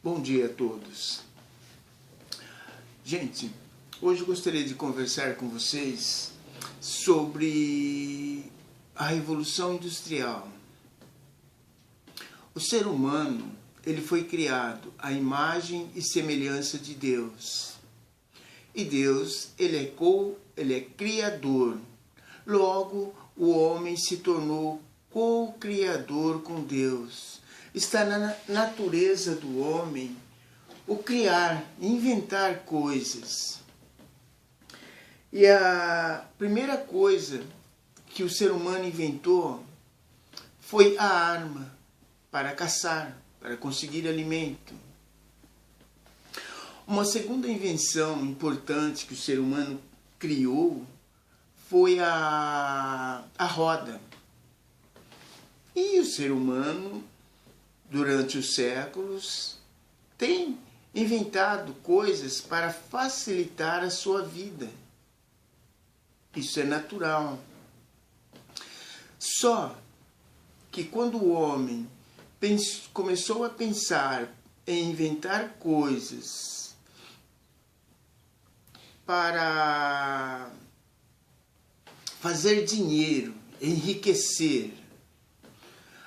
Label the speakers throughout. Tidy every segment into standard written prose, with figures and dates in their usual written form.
Speaker 1: Bom dia a todos. Gente, hoje eu gostaria de conversar com vocês sobre a Revolução Industrial. O ser humano, ele foi criado à imagem e semelhança de Deus. E Deus, ele é criador. Logo, o homem se tornou co-criador com Deus. Está na natureza do homem o criar, inventar coisas. E a primeira coisa que o ser humano inventou foi a arma para caçar, para conseguir alimento. Uma segunda invenção importante que o ser humano criou foi a roda. E o ser humano, durante os séculos, tem inventado coisas para facilitar a sua vida. Isso é natural. Só que quando o homem começou a pensar em inventar coisas para fazer dinheiro, enriquecer,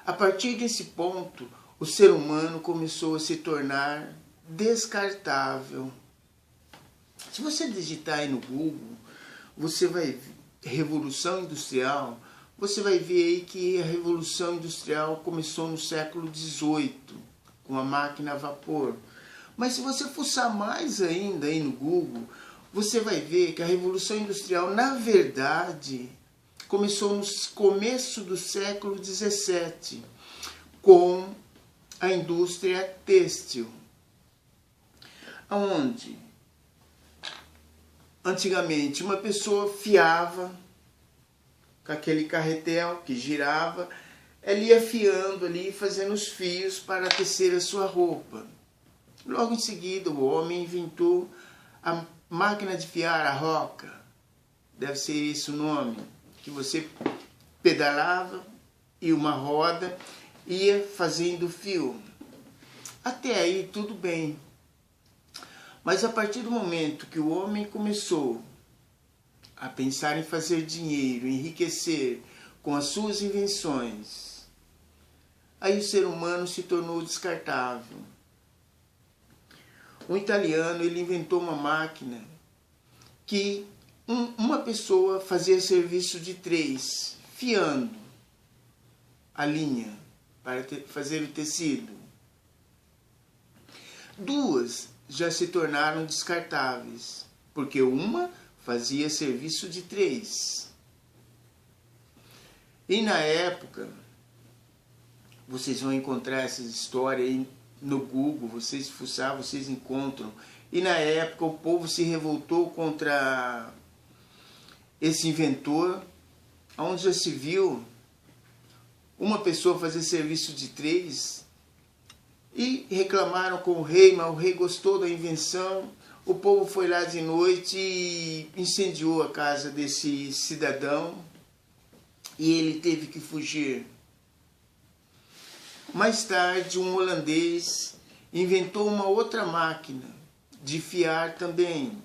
Speaker 1: a partir desse ponto, o ser humano começou a se tornar descartável. Se você digitar aí no Google, você vai ver Revolução Industrial, você vai ver aí que a Revolução Industrial começou no século XVIII, com a máquina a vapor. Mas se você fuçar mais ainda aí no Google, você vai ver que a Revolução Industrial, na verdade, começou no começo do século XVII, com a indústria têxtil, onde antigamente uma pessoa fiava com aquele carretel que girava, ela ia fiando ali, fazendo os fios para tecer a sua roupa. Logo em seguida o homem inventou a máquina de fiar, a roca, deve ser esse o nome, que você pedalava e uma roda ia fazendo fio. Até aí tudo bem. Mas a partir do momento que o homem começou a pensar em fazer dinheiro, enriquecer com as suas invenções, aí o ser humano se tornou descartável. Um italiano, ele inventou uma máquina que uma pessoa fazia serviço de 3, fiando a linha para fazer o tecido. 2 já se tornaram descartáveis, porque uma fazia serviço de 3. E na época, vocês vão encontrar essa história aí no Google, vocês fuçar, vocês encontram. E na época o povo se revoltou contra esse inventor, onde já se viu uma pessoa fazer serviço de 3 e reclamaram com o rei, mas o rei gostou da invenção. O povo foi lá de noite e incendiou a casa desse cidadão e ele teve que fugir. Mais tarde, um holandês inventou uma outra máquina de fiar também,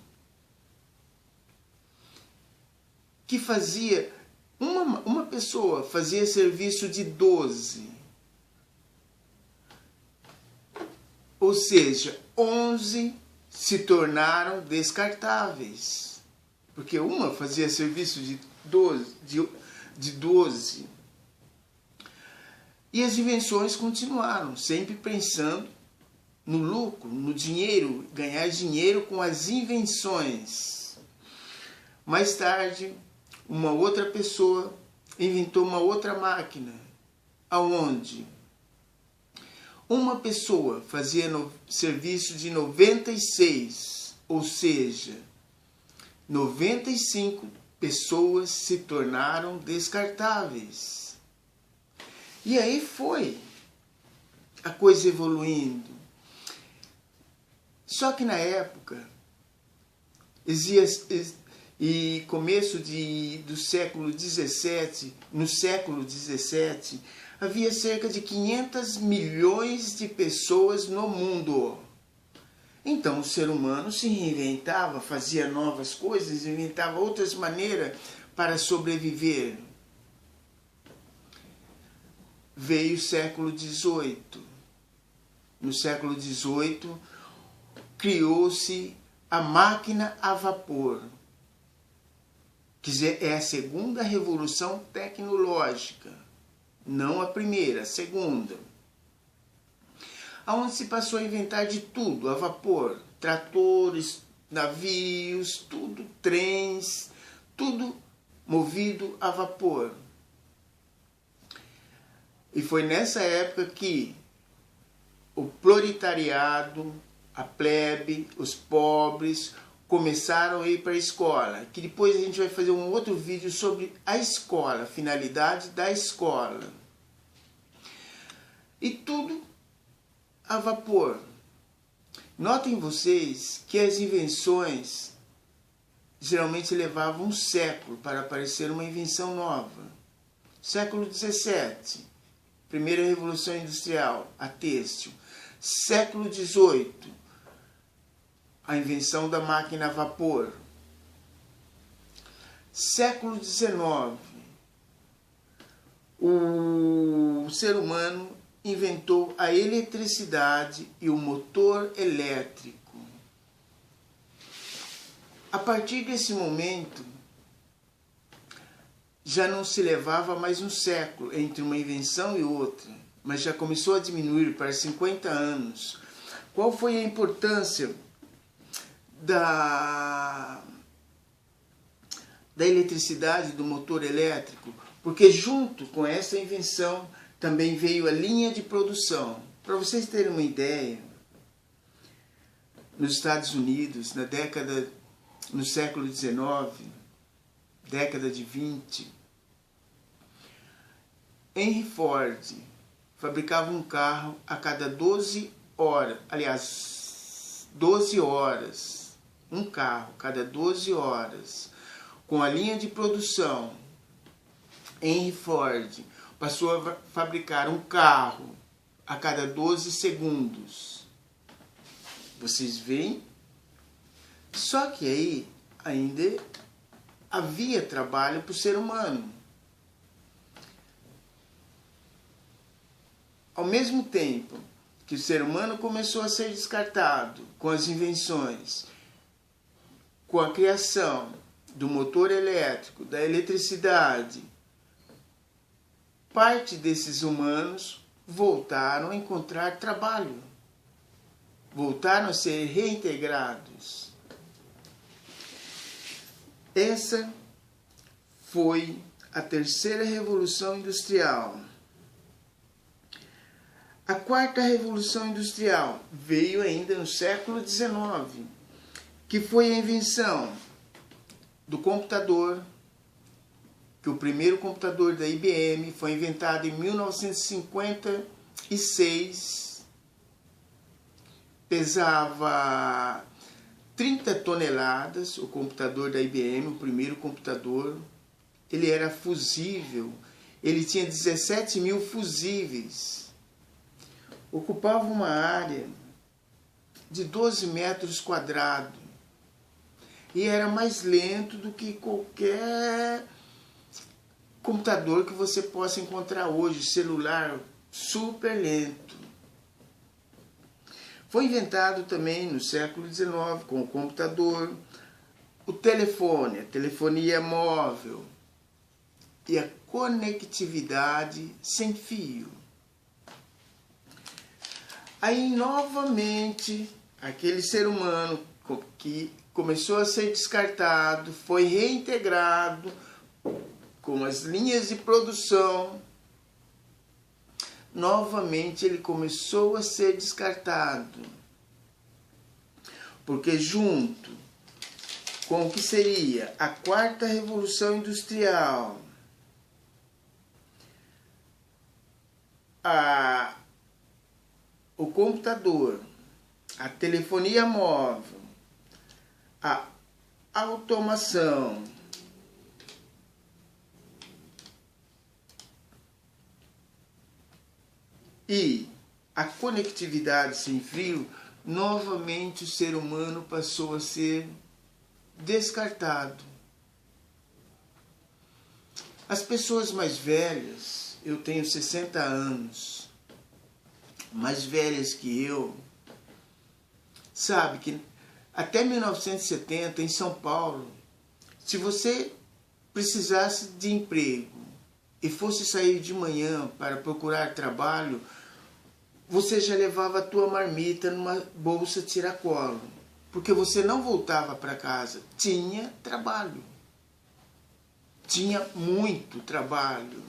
Speaker 1: que fazia, uma pessoa fazia serviço de 12. Ou seja, 11 se tornaram descartáveis, porque uma fazia serviço de 12. E as invenções continuaram, sempre pensando no lucro, no dinheiro, ganhar dinheiro com as invenções. Mais tarde, uma outra pessoa inventou uma outra máquina, aonde uma pessoa fazia serviço de 96, ou seja, 95 pessoas se tornaram descartáveis. E aí foi a coisa evoluindo. Só que na época, e começo do século XVII, no século XVII, havia cerca de 500 milhões de pessoas no mundo. Então o ser humano se reinventava, fazia novas coisas, inventava outras maneiras para sobreviver. Veio o século XVIII. No século XVIII, criou-se a máquina a vapor, que é a segunda revolução tecnológica, não a primeira, a segunda. Onde se passou a inventar de tudo a vapor, tratores, navios, tudo, trens, tudo movido a vapor. E foi nessa época que o proletariado, a plebe, os pobres começaram a ir para a escola, que depois a gente vai fazer um outro vídeo sobre a escola, a finalidade da escola. E tudo a vapor. Notem vocês que as invenções geralmente levavam um século para aparecer uma invenção nova. Século XVII, primeira revolução industrial, a têxtil. Século XVIII, a invenção da máquina a vapor. Século XIX, o ser humano inventou a eletricidade e o motor elétrico. A partir desse momento, já não se levava mais um século entre uma invenção e outra, mas já começou a diminuir para 50 anos. Qual foi a importância da eletricidade, do motor elétrico? Porque junto com essa invenção também veio a linha de produção. Para vocês terem uma ideia, nos Estados Unidos, no século XIX, década de 20, Henry Ford fabricava um carro a cada 12 horas, aliás, 12 horas, um carro cada 12 horas. Com a linha de produção, Henry Ford passou a fabricar um carro a cada 12 segundos. Vocês veem? Só que aí ainda havia trabalho para o ser humano. Ao mesmo tempo que o ser humano começou a ser descartado com as invenções, com a criação do motor elétrico, da eletricidade, parte desses humanos voltaram a encontrar trabalho, voltaram a ser reintegrados. Essa foi a terceira revolução industrial. A quarta revolução industrial veio ainda no século XIX, que foi a invenção do computador, que o primeiro computador da IBM foi inventado em 1956, pesava 30 toneladas, o computador da IBM, o primeiro computador. Ele era fusível, ele tinha 17 mil fusíveis, ocupava uma área de 12 metros quadrados e era mais lento do que qualquer computador que você possa encontrar hoje, celular super lento. Foi inventado também no século XIX com o computador, o telefone, a telefonia móvel e a conectividade sem fio. Aí novamente aquele ser humano que começou a ser descartado, foi reintegrado com as linhas de produção. Novamente ele começou a ser descartado, porque junto com o que seria a quarta revolução industrial, o computador, a telefonia móvel, a automação, e a conectividade sem fio, novamente o ser humano passou a ser descartado. As pessoas mais velhas, eu tenho 60 anos, mais velhas que eu, sabe que até 1970 em São Paulo, se você precisasse de emprego e fosse sair de manhã para procurar trabalho, você já levava a tua marmita numa bolsa tiracolo, porque você não voltava para casa, tinha trabalho. Tinha muito trabalho.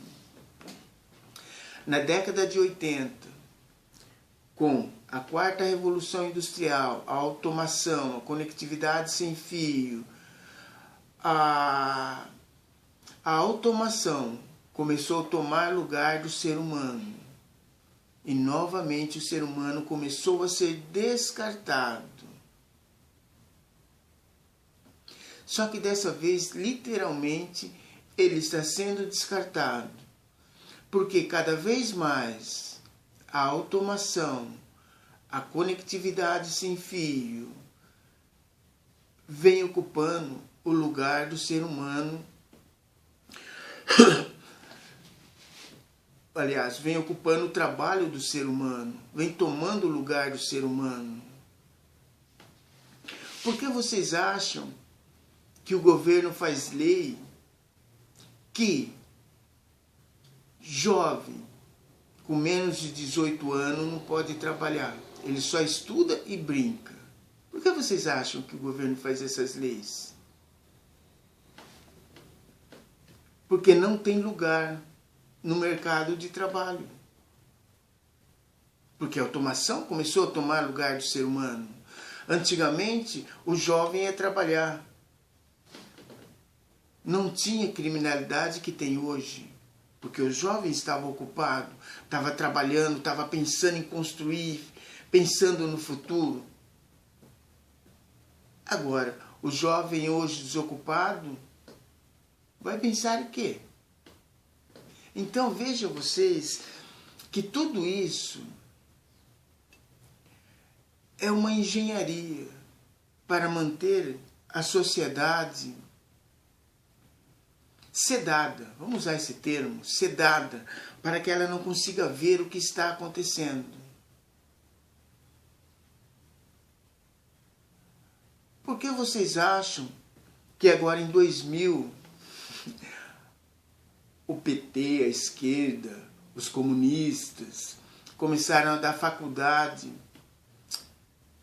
Speaker 1: Na década de 80, com a quarta revolução industrial, a automação, a conectividade sem fio, a automação começou a tomar lugar do ser humano. E novamente o ser humano começou a ser descartado. Só que dessa vez, literalmente, ele está sendo descartado. Porque cada vez mais a automação, a conectividade sem fio, vem ocupando o lugar do ser humano. Aliás, vem ocupando o trabalho do ser humano, vem tomando o lugar do ser humano. Por que vocês acham que o governo faz lei que jovem com menos de 18 anos não pode trabalhar? Ele só estuda e brinca. Por que vocês acham que o governo faz essas leis? Porque não tem lugar no mercado de trabalho. Porque a automação começou a tomar lugar do ser humano. Antigamente, o jovem ia trabalhar. Não tinha criminalidade que tem hoje. Porque o jovem estava ocupado, estava trabalhando, estava pensando em construir, pensando no futuro. Agora, o jovem hoje desocupado vai pensar em quê? Então vejam vocês que tudo isso é uma engenharia para manter a sociedade sedada, vamos usar esse termo, sedada, para que ela não consiga ver o que está acontecendo. Por que vocês acham que agora em 2000 o PT, a esquerda, os comunistas começaram a dar faculdade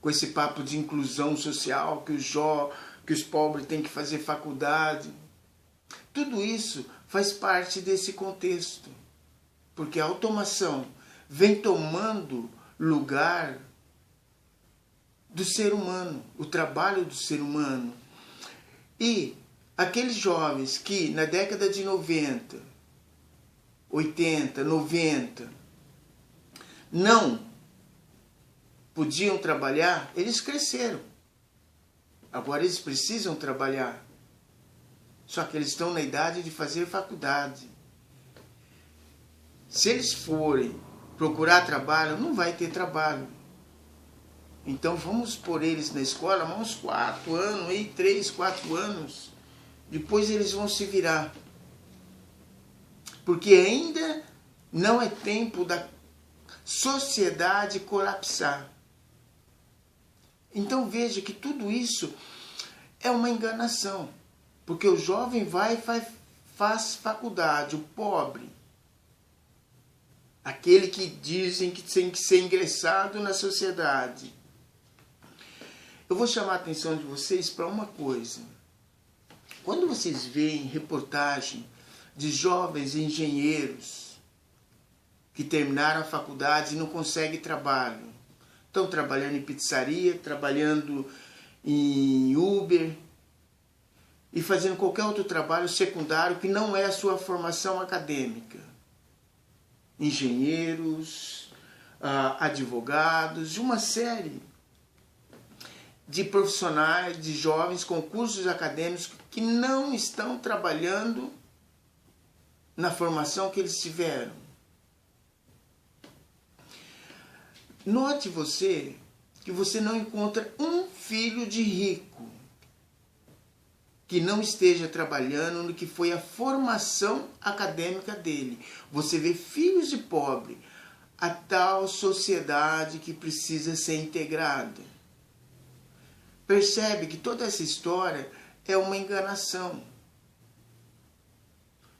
Speaker 1: com esse papo de inclusão social, que os pobres têm que fazer faculdade? Tudo isso faz parte desse contexto, porque a automação vem tomando lugar do ser humano, o trabalho do ser humano. E aqueles jovens que na década de 90, 80, 90 não podiam trabalhar, eles cresceram. Agora eles precisam trabalhar. Só que eles estão na idade de fazer faculdade. Se eles forem procurar trabalho, não vai ter trabalho. Então vamos pôr eles na escola, uns 4 anos, 3, 4 anos. Depois eles vão se virar. Porque ainda não é tempo da sociedade colapsar. Então veja que tudo isso é uma enganação. Porque o jovem vai e faz faculdade, o pobre, aquele que dizem que tem que ser ingressado na sociedade. Eu vou chamar a atenção de vocês para uma coisa. Quando vocês veem reportagem de jovens engenheiros que terminaram a faculdade e não conseguem trabalho, estão trabalhando em pizzaria, trabalhando em Uber e fazendo qualquer outro trabalho secundário que não é a sua formação acadêmica. Engenheiros, advogados, uma série de profissionais, de jovens com cursos acadêmicos que não estão trabalhando na formação que eles tiveram. Note você que você não encontra um filho de rico que não esteja trabalhando no que foi a formação acadêmica dele. Você vê filhos de pobre, a tal sociedade que precisa ser integrada. Percebe que toda essa história é uma enganação.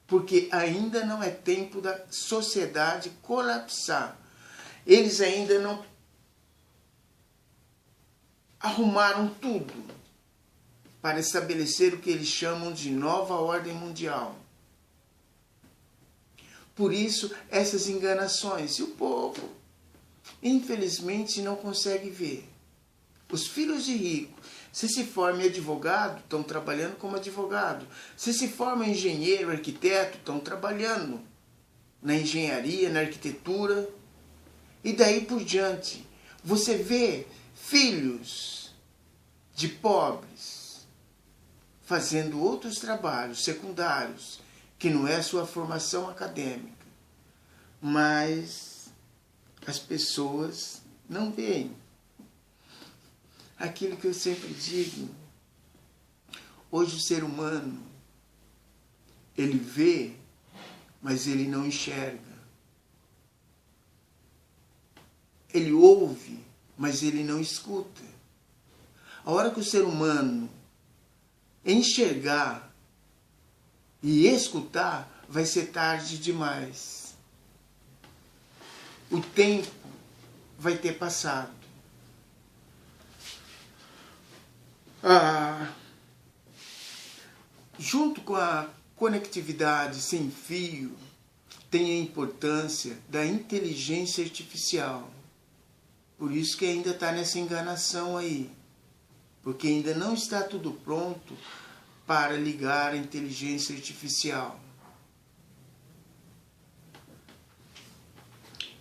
Speaker 1: Porque ainda não é tempo da sociedade colapsar. Eles ainda não arrumaram tudo para estabelecer o que eles chamam de nova ordem mundial. Por isso, essas enganações. E o povo, infelizmente, não consegue ver. Os filhos de rico, se forma em advogado, estão trabalhando como advogado. Se forma em engenheiro, arquiteto, estão trabalhando na engenharia, na arquitetura. E daí por diante, você vê filhos de pobres fazendo outros trabalhos secundários, que não é a sua formação acadêmica. Mas as pessoas não veem. Aquilo que eu sempre digo, hoje o ser humano, ele vê, mas ele não enxerga. Ele ouve, mas ele não escuta. A hora que o ser humano enxergar e escutar, vai ser tarde demais. O tempo vai ter passado. Junto com a conectividade sem fio, tem a importância da inteligência artificial. Por isso que ainda está nessa enganação aí. Porque ainda não está tudo pronto para ligar a inteligência artificial.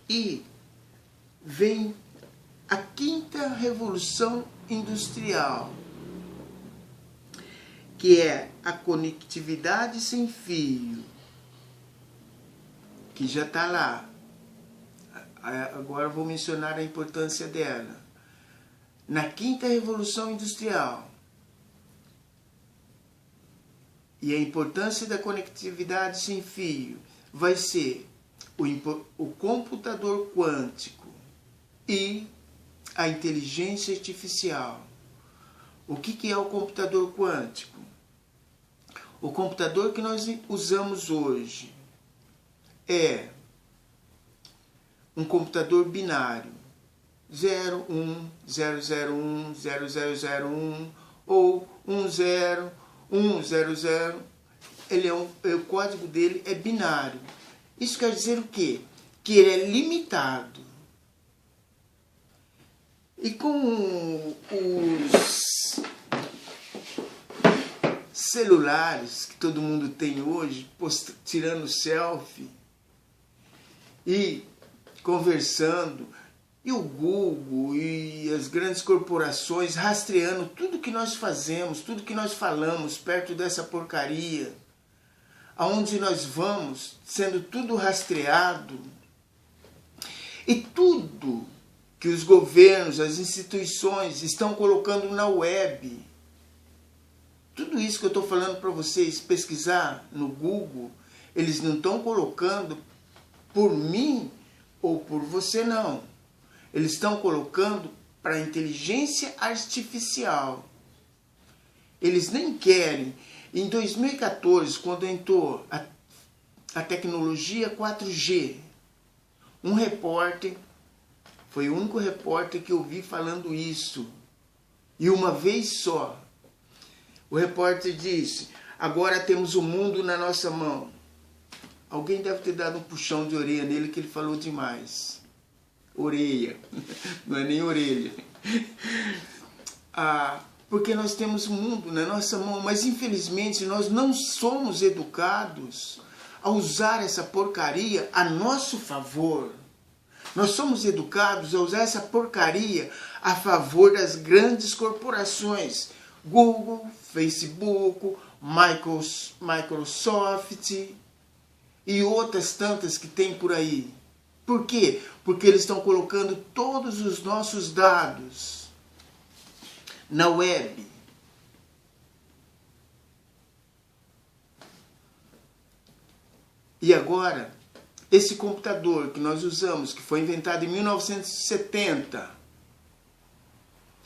Speaker 1: E vem a quinta revolução industrial, que é a conectividade sem fio, que já está lá. Agora vou mencionar a importância dela. Na quinta revolução industrial, e a importância da conectividade sem fio vai ser o computador quântico e a inteligência artificial. O que é o computador quântico? O computador que nós usamos hoje é um computador binário, 0, 1, 001, 0001 ou 10, 100. O código dele é binário. Isso quer dizer o quê? Que ele é limitado. E com os celulares que todo mundo tem hoje, tirando selfie e conversando, e o Google e as grandes corporações rastreando tudo que nós fazemos, tudo que nós falamos perto dessa porcaria, aonde nós vamos, sendo tudo rastreado, e tudo que os governos, as instituições estão colocando na web. Tudo isso que eu estou falando para vocês pesquisar no Google, eles não estão colocando por mim ou por você, não. Eles estão colocando para a inteligência artificial. Eles nem querem. Em 2014, quando entrou a tecnologia 4G, um repórter, foi o único repórter que eu vi falando isso. E uma vez só. O repórter disse, agora temos o mundo na nossa mão. Alguém deve ter dado um puxão de orelha nele que ele falou demais. Orelha, não é nem orelha. Porque nós temos o mundo na nossa mão, mas infelizmente nós não somos educados a usar essa porcaria a nosso favor. Nós somos educados a usar essa porcaria a favor das grandes corporações. Google, Facebook, Microsoft e outras tantas que tem por aí. Por quê? Porque eles estão colocando todos os nossos dados na web. E agora, esse computador que nós usamos, que foi inventado em 1970,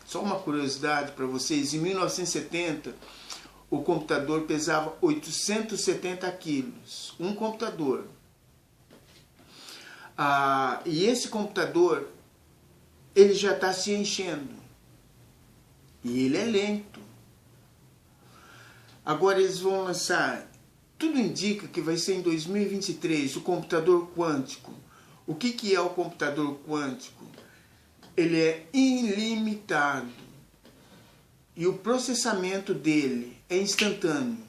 Speaker 1: só uma curiosidade para vocês, em 1970 o computador pesava 870 quilos, um computador. E esse computador, ele já está se enchendo. E ele é lento. Agora eles vão lançar, tudo indica que vai ser em 2023, o computador quântico. O que é o computador quântico? Ele é ilimitado. E o processamento dele é instantâneo.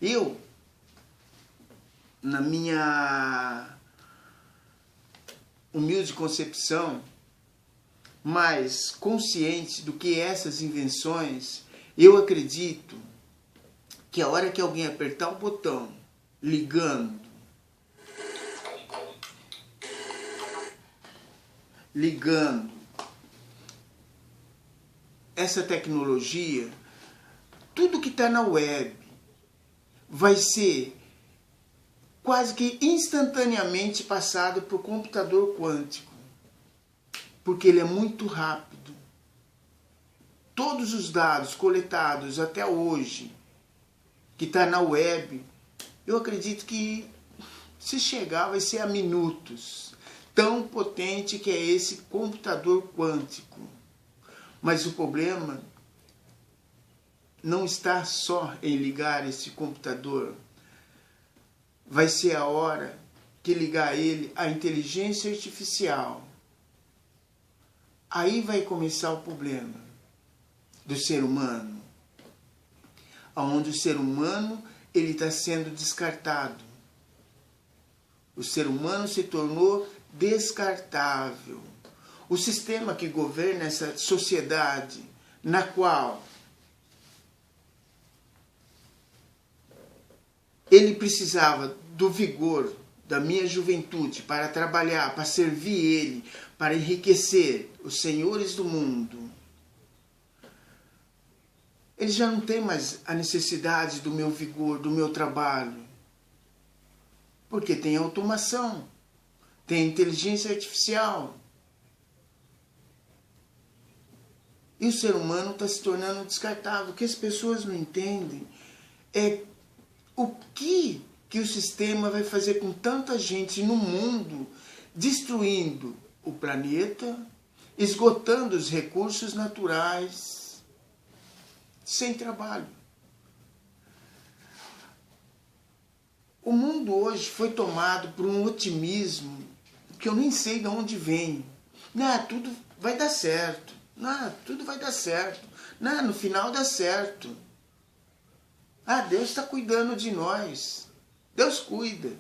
Speaker 1: Eu, na minha humilde concepção, mais consciente do que essas invenções, eu acredito que a hora que alguém apertar o botão ligando essa tecnologia, tudo que está na web vai ser quase que instantaneamente passado para o computador quântico, porque ele é muito rápido. Todos os dados coletados até hoje, que está na web, eu acredito que se chegar vai ser a minutos. Tão potente que é esse computador quântico. Mas o problema não está só em ligar esse computador. Vai ser a hora que ligar ele à inteligência artificial. Aí vai começar o problema do ser humano. Onde o ser humano ele está sendo descartado. O ser humano se tornou descartável. O sistema que governa essa sociedade, na qual ele precisava do vigor da minha juventude para trabalhar, para servir ele, para enriquecer os senhores do mundo, ele já não tem mais a necessidade do meu vigor, do meu trabalho. Porque tem automação, tem inteligência artificial. E o ser humano está se tornando descartável. O que as pessoas não entendem é o que o sistema vai fazer com tanta gente no mundo, destruindo o planeta, esgotando os recursos naturais, sem trabalho. O mundo hoje foi tomado por um otimismo que eu nem sei de onde vem. Não, tudo vai dar certo. Não, tudo vai dar certo. Não, no final dá certo. Deus está cuidando de nós. Deus cuida.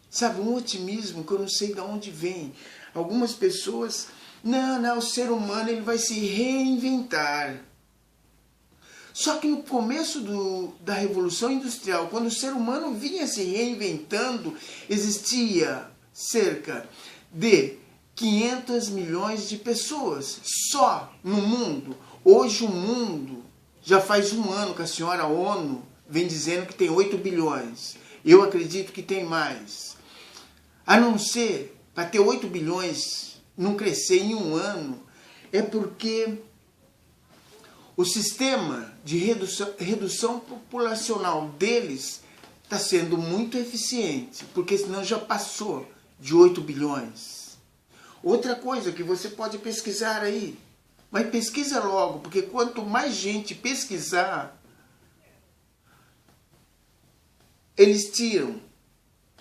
Speaker 1: Sabe, um otimismo que eu não sei de onde vem. Algumas pessoas, o ser humano ele vai se reinventar. Só que no começo da Revolução Industrial, quando o ser humano vinha se reinventando, existia cerca de 500 milhões de pessoas só no mundo. Hoje o mundo, já faz um ano que a senhora ONU vem dizendo que tem 8 bilhões. Eu acredito que tem mais. A não ser, para ter 8 bilhões, não crescer em um ano, é porque o sistema de redução populacional deles está sendo muito eficiente, porque senão já passou de 8 bilhões. Outra coisa que você pode pesquisar aí, mas pesquisa logo, porque quanto mais gente pesquisar, eles tiram,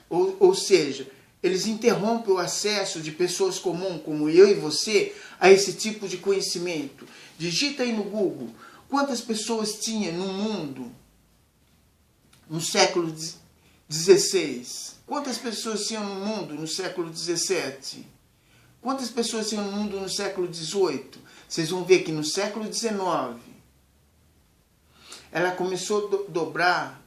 Speaker 1: ou seja, eles interrompem o acesso de pessoas comuns como eu e você a esse tipo de conhecimento. Digita aí no Google quantas pessoas tinha no mundo no século XVI. Quantas pessoas tinham no mundo no século XVII. Quantas pessoas tinham no mundo no século XVIII. Vocês vão ver que no século XIX ela começou a dobrar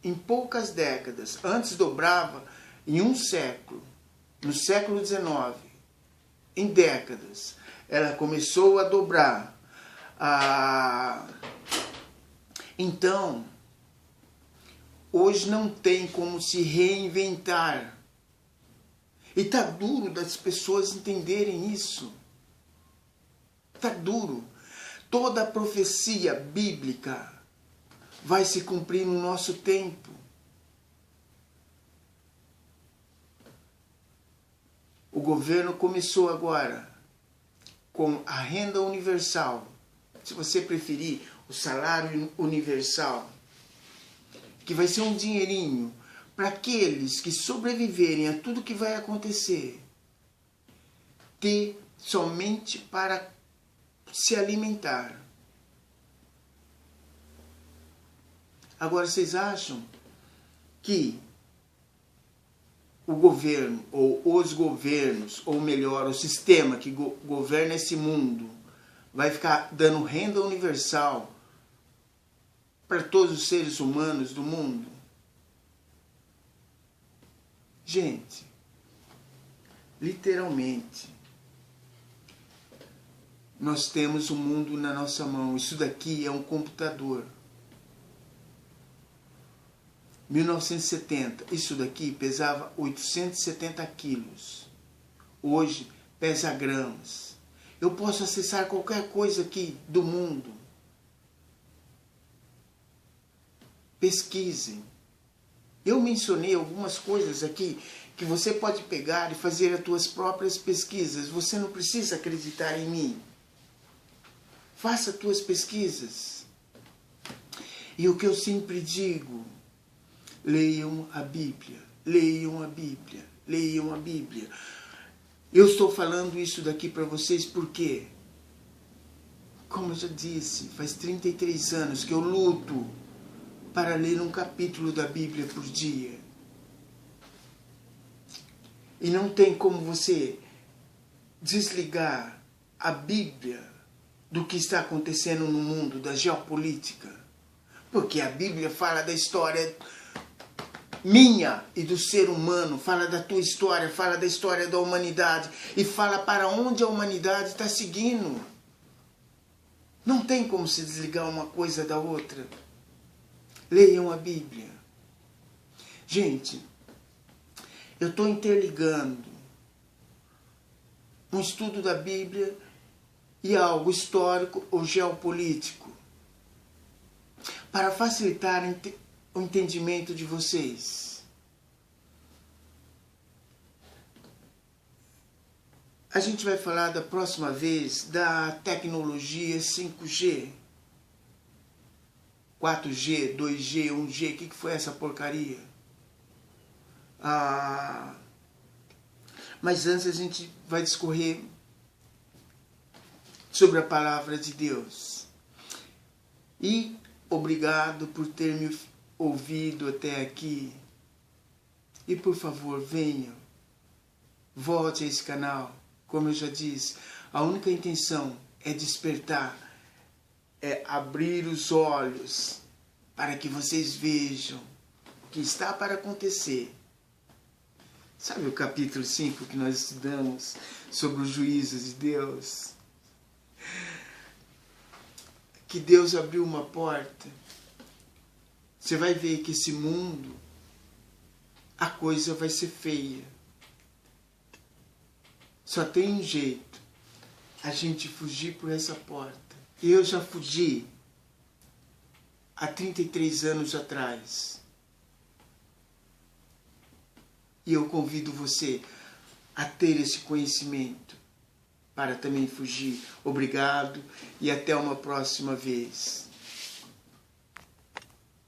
Speaker 1: em poucas décadas. Antes dobrava em um século. No século XIX, em décadas, ela começou a dobrar. Então, hoje não tem como se reinventar. E tá duro das pessoas entenderem isso. Tá duro. Toda a profecia bíblica vai se cumprir no nosso tempo. O governo começou agora com a renda universal. Se você preferir, o salário universal, que vai ser um dinheirinho para aqueles que sobreviverem a tudo que vai acontecer, ter somente para se alimentar. Agora, vocês acham que o governo, ou os governos, ou melhor, o sistema que governa esse mundo, vai ficar dando renda universal para todos os seres humanos do mundo? Gente, literalmente, nós temos o mundo na nossa mão. Isso daqui é um computador. 1970, isso daqui pesava 870 quilos. Hoje pesa gramas. Eu posso acessar qualquer coisa aqui do mundo. Pesquisem. Eu mencionei algumas coisas aqui que você pode pegar e fazer as suas próprias pesquisas. Você não precisa acreditar em mim. Faça as tuas pesquisas. E o que eu sempre digo, leiam a Bíblia, leiam a Bíblia, leiam a Bíblia. Eu estou falando isso daqui para vocês porque, como eu já disse, faz 33 anos que eu luto para ler um capítulo da Bíblia por dia. E não tem como você desligar a Bíblia do que está acontecendo no mundo, da geopolítica. Porque a Bíblia fala da história minha e do ser humano, fala da tua história, fala da história da humanidade e fala para onde a humanidade está seguindo. Não tem como se desligar uma coisa da outra. Leiam a Bíblia. Gente, eu estou interligando um estudo da Bíblia e algo histórico ou geopolítico para facilitar o entendimento de vocês. A gente vai falar da próxima vez da tecnologia 5G, 4G, 2G, 1G, o que foi essa porcaria? Mas antes a gente vai discorrer sobre a palavra de Deus. E obrigado por ter me ouvido até aqui. E por favor, venha, volte a esse canal. Como eu já disse, a única intenção é despertar, é abrir os olhos para que vocês vejam o que está para acontecer. Sabe o capítulo 5 que nós estudamos sobre os juízos de Deus? Que Deus abriu uma porta. Você vai ver que esse mundo, a coisa vai ser feia. Só tem um jeito, a gente fugir por essa porta. E eu já fugi há 33 anos atrás. E eu convido você a ter esse conhecimento para também fugir. Obrigado e até uma próxima vez.